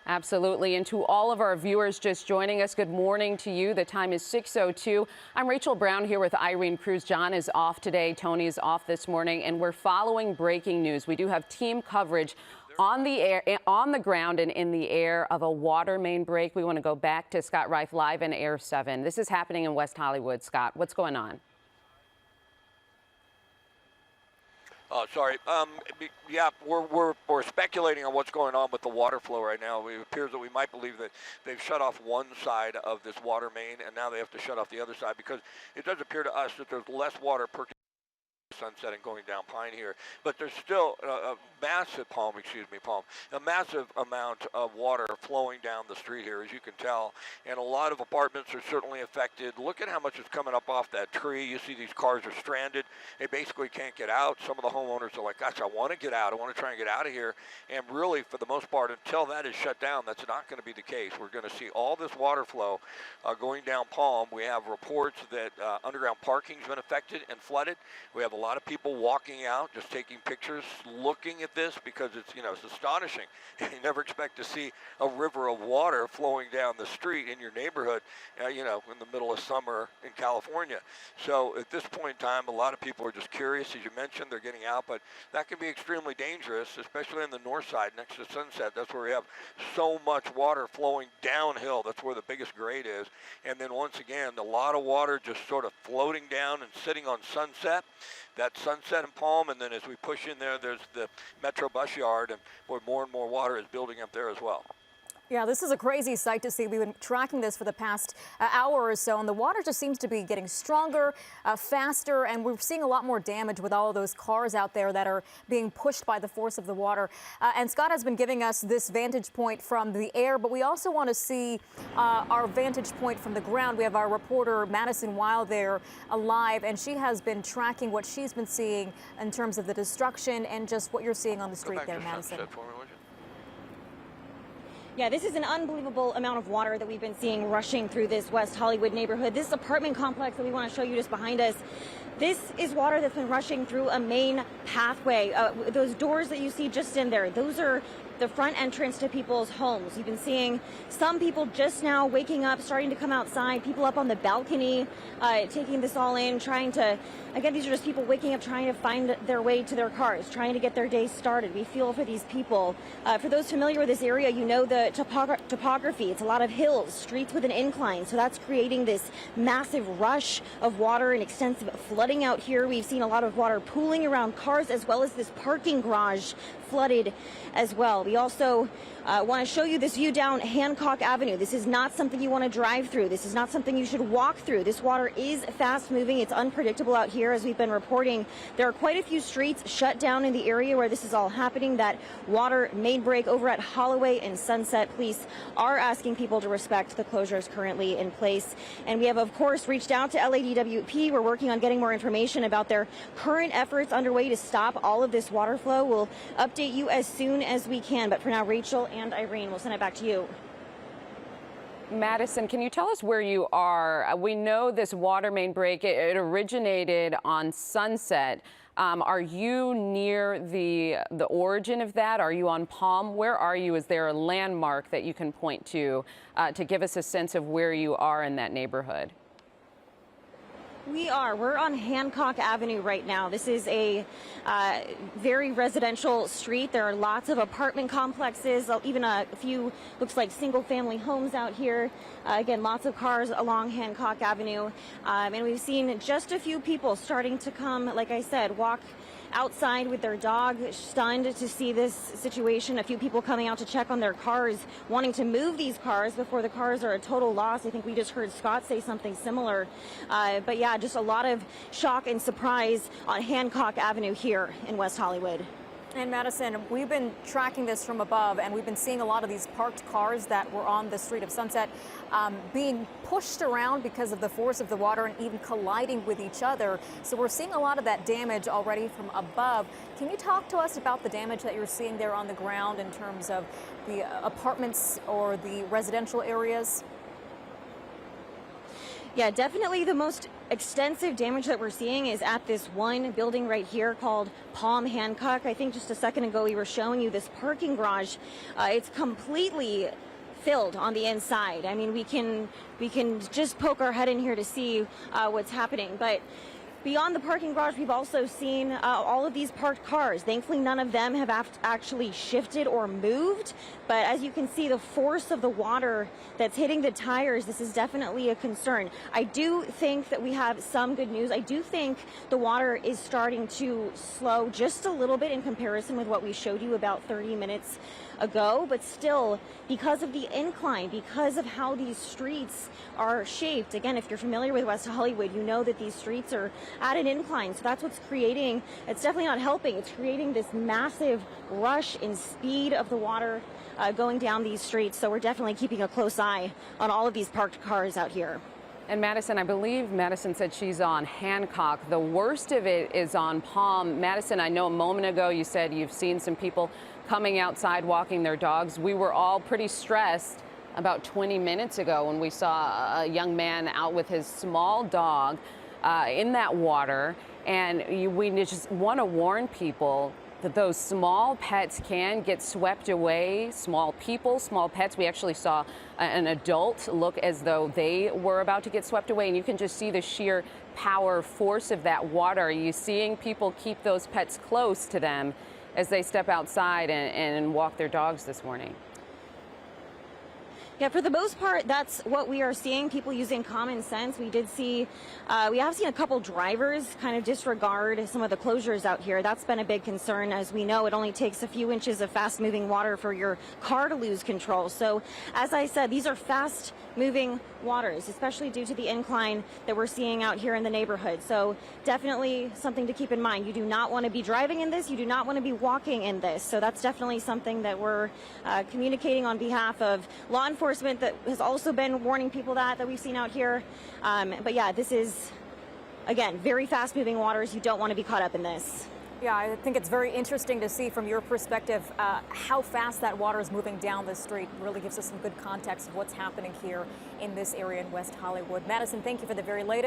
Absolutely. And to all of our viewers just joining us, good morning to you. The time is 6:02. I'm Rachel Brown here with Irene Cruz. John is off today. Tony is off this morning, and we're following breaking news. We do have team coverage on the air, on the ground and in the air of a water main break. We want to go back to Scott Reif live in Air 7. This is happening in West Hollywood. Scott, what's going on? Oh, sorry. Yeah, we're speculating on what's going on with the water flow right now. It appears that we might believe that they've shut off one side of this water main, and now they have to shut off the other side because it does appear to us that there's less water per Sunset and going down Pine here, but there's still a massive a massive amount of water flowing down the street here, as you can tell, and a lot of apartments are certainly affected. Look at how much is coming up off that tree. You see these cars are stranded. They basically can't get out. Some of the homeowners are like, gosh, I want to get out. I want to try and get out of here. And really, for the most part, until that is shut down, that's not going to be the case. We're going to see all this water flow going down Palm. We have reports that underground parking's been affected and flooded. We have a lot of people walking out, just taking pictures, looking at this because it's astonishing. You never expect to see a river of water flowing down the street in your neighborhood, in the middle of summer in California. So at this point in time, a lot of people are just curious. As you mentioned, they're getting out, but that can be extremely dangerous, especially on the north side next to Sunset. That's where we have so much water flowing downhill. That's where the biggest grade is. And then once again, a lot of water just sort of floating down and sitting on Sunset. That's Sunset and Palm, and then as we push in there, there's the Metro Bus Yard, and where more and more water is building up there as well. Yeah, this is a crazy sight to see. We've been tracking this for the past hour or so, and the water just seems to be getting stronger, faster, and we're seeing a lot more damage with all of those cars out there that are being pushed by the force of the water. And Scott has been giving us this vantage point from the air, but we also want to see our vantage point from the ground. We have our reporter, Madison Wild, there live, and she has been tracking what she's been seeing in terms of the destruction and just what you're seeing on the street there, Madison. Yeah, this is an unbelievable amount of water that we've been seeing rushing through this West Hollywood neighborhood. This apartment complex that we want to show you just behind us. This is water that's been rushing through a main pathway. Those doors that you see just in there, those are the front entrance to people's homes. You've been seeing some people just now waking up, starting to come outside, people up on the balcony, taking this all in, trying to, again, these are just people waking up, trying to find their way to their cars, trying to get their day started. We feel for these people. For those familiar with this area, you know the topography. It's a lot of hills, streets with an incline, so that's creating this massive rush of water and extensive flooding out here. We've seen a lot of water pooling around cars, as well as this parking garage flooded as well. We also want to show you this view down Hancock Avenue. This is not something you want to drive through. This is not something you should walk through. This water is fast moving. It's unpredictable out here, as we've been reporting. There are quite a few streets shut down in the area where this is all happening. That water main break over at Holloway and Sunset. Police are asking people to respect the closures currently in place. And we have, of course, reached out to LADWP. We're working on getting more information about their current efforts underway to stop all of this water flow. We'll update you as soon as we can. But for now, Rachel and Irene, we'll send it back to you. Madison, can you tell us where you are? We know this water main break, it originated on Sunset. Are you near the origin of that? Are you on Palm? Where are you? Is there a landmark that you can point to give us a sense of where you are in that neighborhood? We're on Hancock Avenue right now. This is a very residential street. There are lots of apartment complexes, even a few, looks like single family homes out here. Again, lots of cars along Hancock Avenue. And we've seen just a few people starting to come, like I said, walk outside with their dog, stunned to see this situation. A few people coming out to check on their cars, wanting to move these cars before the cars are a total loss. I think we just heard Scott say something similar. But yeah, just a lot of shock and surprise on Hancock Avenue here in West Hollywood. And Madison, we've been tracking this from above, and we've been seeing a lot of these parked cars that were on the street of Sunset being pushed around because of the force of the water and even colliding with each other. So we're seeing a lot of that damage already from above. Can you talk to us about the damage that you're seeing there on the ground in terms of the apartments or the residential areas? Yeah, definitely the most extensive damage that we're seeing is at this one building right here called Palm Hancock. I think just a second ago we were showing you this parking garage. It's completely filled on the inside. I mean, we can just poke our head in here to see what's happening, but beyond the parking garage, we've also seen all of these parked cars. Thankfully, none of them have actually shifted or moved. But as you can see, the force of the water that's hitting the tires, this is definitely a concern. I do think that we have some good news. I do think the water is starting to slow just a little bit in comparison with what we showed you about 30 minutes ago, but still, because of the incline, because of how these streets are shaped, again, if you're familiar with West Hollywood, you know that these streets are at an incline, so that's what's creating, it's definitely not helping, it's creating this massive rush in speed of the water going down these streets, so we're definitely keeping a close eye on all of these parked cars out here. And Madison, I believe Madison said she's on Hancock. The worst of it is on Palm. Madison, I know a moment ago you said you've seen some people coming outside walking their dogs. We were all pretty stressed about 20 minutes ago when we saw a young man out with his small dog in that water. And we just want to warn people that those small pets can get swept away. Small people, small pets. We actually saw an adult look as though they were about to get swept away, and you can just see the sheer power, force of that water. Are you seeing people keep those pets close to them as they step outside and walk their dogs this morning? Yeah, for the most part, that's what we are seeing, people using common sense. We have seen a couple drivers kind of disregard some of the closures out here. That's been a big concern. As we know, it only takes a few inches of fast-moving water for your car to lose control. So, as I said, these are fast-moving waters, especially due to the incline that we're seeing out here in the neighborhood. So, definitely something to keep in mind. You do not want to be driving in this. You do not want to be walking in this. So, that's definitely something that we're communicating on behalf of law enforcement that has also been warning people that we've seen out here. But yeah, this is, again, very fast moving waters. You don't want to be caught up in this. Yeah, I think it's very interesting to see from your perspective how fast that water is moving down the street. Really gives us some good context of what's happening here in this area in West Hollywood. Madison, thank you for the very latest.